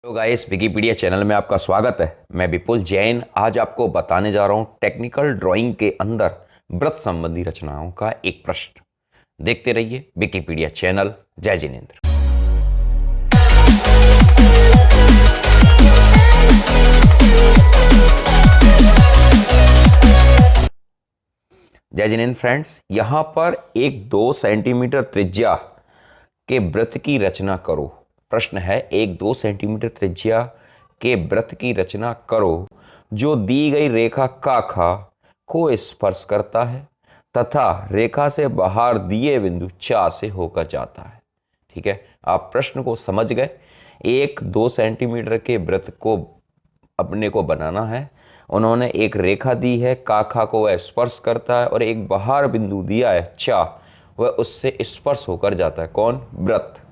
तो guys Wikipedia channel में आपका स्वागत है। मैं विपुल जैन आज आपको बताने जा रहा हूं टेक्निकल ड्राइंग के अंदर वृत्त संबंधी रचनाओं का एक प्रश्न। देखते रहिए विकिपीडिया चैनल। जय जिनेन्द्र। जय जिनेन्द्र फ्रेंड्स, यहां पर एक 2 सेंटीमीटर त्रिज्या के वृत्त की रचना करो। प्रश्न है, एक 2 सेंटीमीटर त्रिज्या के वृत्त की रचना करो जो दी गई रेखा काखा को स्पर्श करता है तथा रेखा से बाहर दिए बिंदु चा से होकर जाता है। ठीक है, आप प्रश्न को समझ गए। एक 2 सेंटीमीटर के वृत्त को अपने को बनाना है। उन्होंने एक रेखा दी है, काखा को वह स्पर्श करता है और एक बाहर बिंदु दिया है चा, वह उससे स्पर्श होकर जाता है। कौन? वृत्त।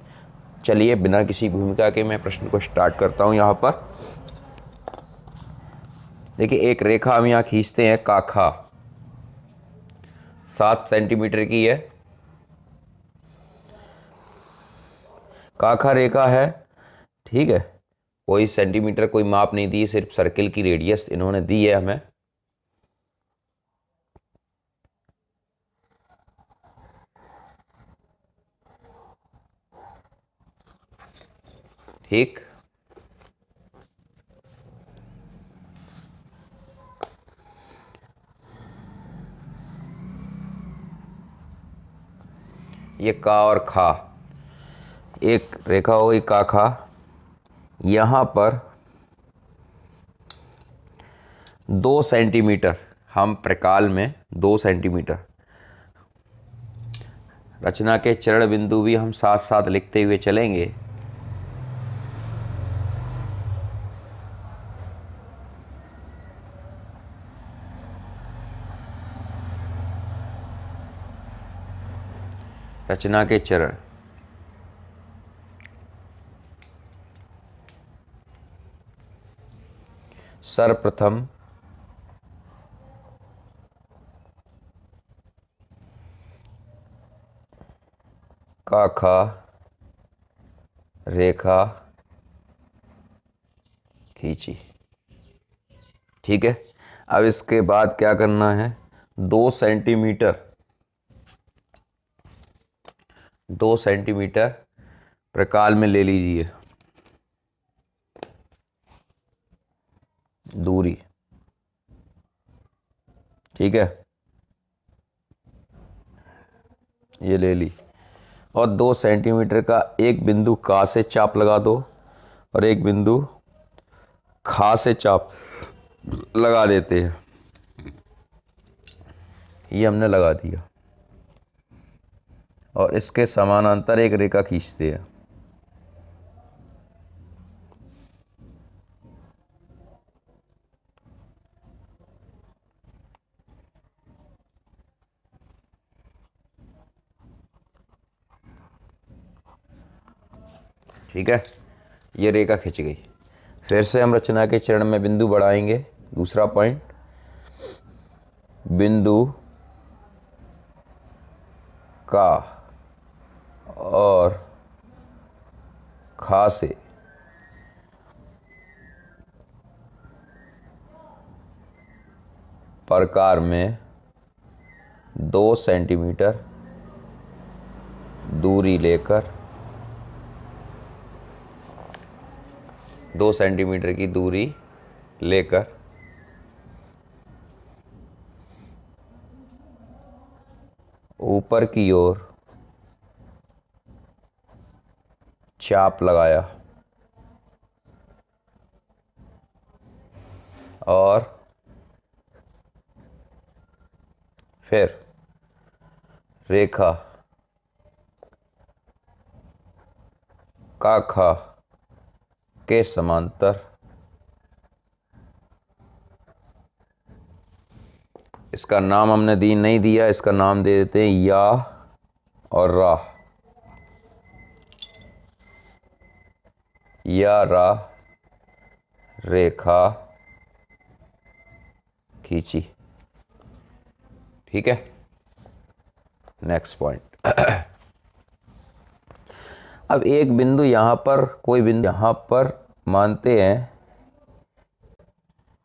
चलिए बिना किसी भूमिका के मैं प्रश्न को स्टार्ट करता हूं। यहां पर देखिए, एक रेखा हम यहां खींचते हैं, काखा 7 सेंटीमीटर की है। काखा रेखा है, ठीक है, कोई सेंटीमीटर कोई माप नहीं दी, सिर्फ सर्किल की रेडियस इन्होंने दी है हमें। ठीक, ये का और खा, एक रेखा हो गई काखा। यहां पर 2 सेंटीमीटर, हम प्रकाल में 2 सेंटीमीटर रचना के चरण बिंदु भी हम साथ साथ लिखते हुए चलेंगे। रचना के चरण, सर्वप्रथम काखा रेखा खींची। ठीक है, अब इसके बाद क्या करना है? 2 सेंटीमीटर 2 सेंटीमीटर प्रकाल में ले लीजिए दूरी। ठीक है, ये ले ली और 2 सेंटीमीटर का एक बिंदु का से चाप लगा दो और एक बिंदु खा से चाप लगा देते हैं। ये हमने लगा दिया और इसके समानांतर एक रेखा खींचते हैं। ठीक है, ये रेखा खिंच गई। फिर से हम रचना के चरण में बिंदु बढ़ाएंगे। दूसरा पॉइंट, बिंदु का और खा से प्रकार में 2 सेंटीमीटर दूरी लेकर 2 सेंटीमीटर की दूरी लेकर ऊपर की ओर चाप लगाया और फिर रेखा काखा के समांतर इसका नाम हमने नहीं दिया, इसका नाम दे देते हैं या और रा। या रा रेखा खींची। ठीक है, नेक्स्ट पॉइंट। अब एक बिंदु यहाँ पर, कोई बिंदु यहाँ पर मानते हैं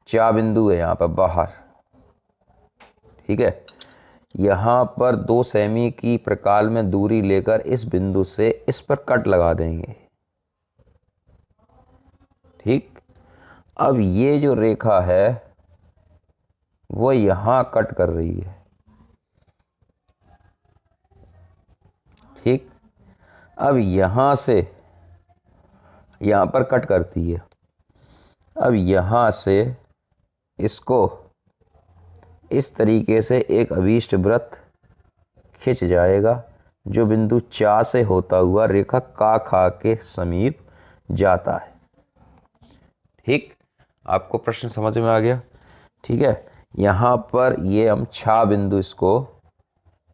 चा बिंदु है यहाँ पर बाहर, ठीक है। यहाँ पर 2 सेमी की प्रकाल में दूरी लेकर इस बिंदु से इस पर कट लगा देंगे, ठीक। अब ये जो रेखा है वो यहाँ कट कर रही है, ठीक। अब यहाँ से यहाँ पर कट करती है। अब यहाँ से इसको इस तरीके से एक अभीष्ट वृत्त खिंच जाएगा जो बिंदु चा से होता हुआ रेखा का खा के समीप जाता है, ठीक। आपको प्रश्न समझ में आ गया, ठीक है। यहाँ पर ये हम छा बिंदु इसको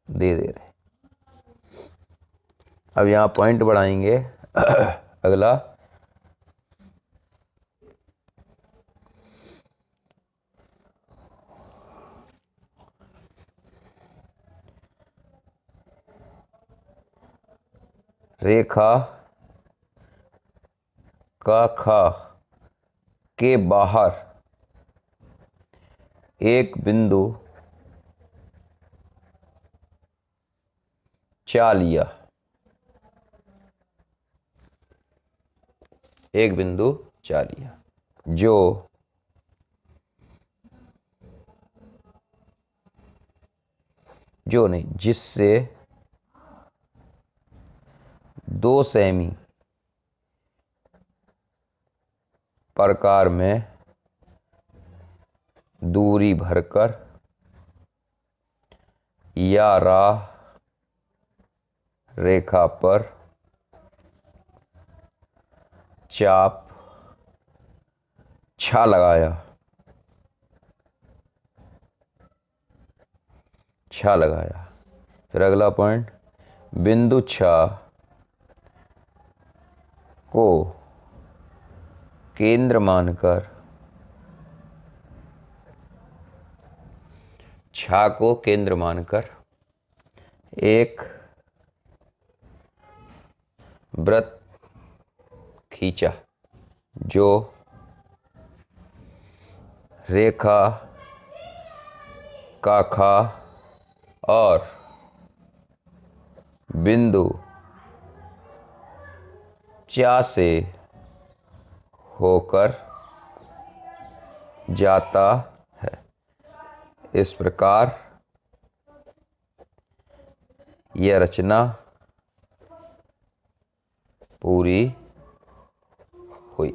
दे रहे हैं। अब यहाँ पॉइंट बढ़ाएंगे। अगला रेखा का खा के बाहर एक बिंदु चा लिया, एक बिंदु चा लिया जो नहीं जिससे 2 सेमी प्रकार में दूरी भरकर या राह रेखा पर चाप छा लगाया, फिर अगला पॉइंट, बिंदु छा को केंद्र मानकर, छा को केंद्र मानकर एक वृत्त खींचा जो रेखा का खा और बिंदु चा से होकर जाता है। इस प्रकार यह रचना पूरी हुई।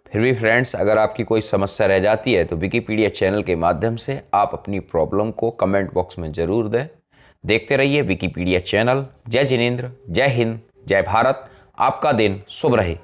फिर भी फ्रेंड्स, अगर आपकी कोई समस्या रह जाती है तो विकिपीडिया चैनल के माध्यम से आप अपनी प्रॉब्लम को कमेंट बॉक्स में ज़रूर दें। देखते रहिए विकिपीडिया चैनल। जय जिनेंद्र, जय हिंद, जय भारत। आपका दिन शुभ रहे।